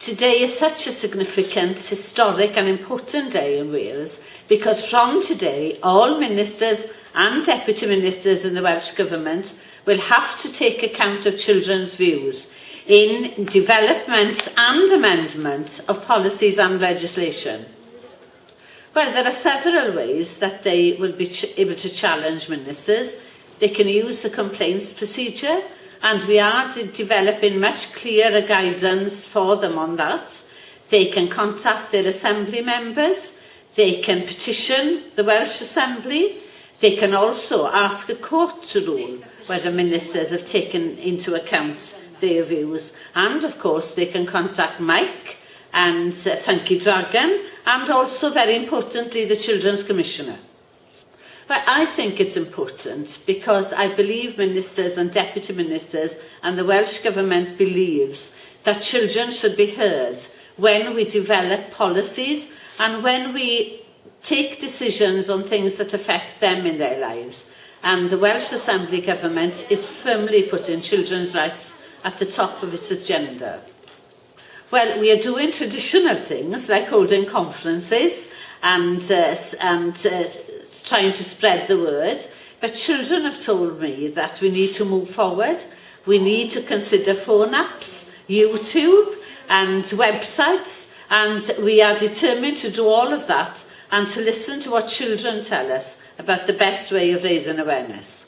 Today is such a significant, historic and important day in Wales because from today all ministers and deputy ministers in the Welsh Government will have to take account of children's views in development and amendment of policies and legislation. Well, there are several ways that they will be able to challenge ministers. They can use the complaints procedure, and we are developing much clearer guidance for them on that. They can contact their Assembly members, they can petition the Welsh Assembly, they can also ask a court to rule whether ministers have taken into account their views, and of course they can contact Mike and Funky Dragon, and also very importantly the Children's Commissioner. But I think it's important because I believe ministers and deputy ministers and the Welsh Government believes that children should be heard when we develop policies and when we take decisions on things that affect them in their lives. And the Welsh Assembly Government is firmly putting children's rights at the top of its agenda. Well, we are doing traditional things like holding conferences and trying to spread the word, but children have told me that we need to move forward. We need to consider phone apps, YouTube and websites, and we are determined to do all of that and to listen to what children tell us about the best way of raising awareness.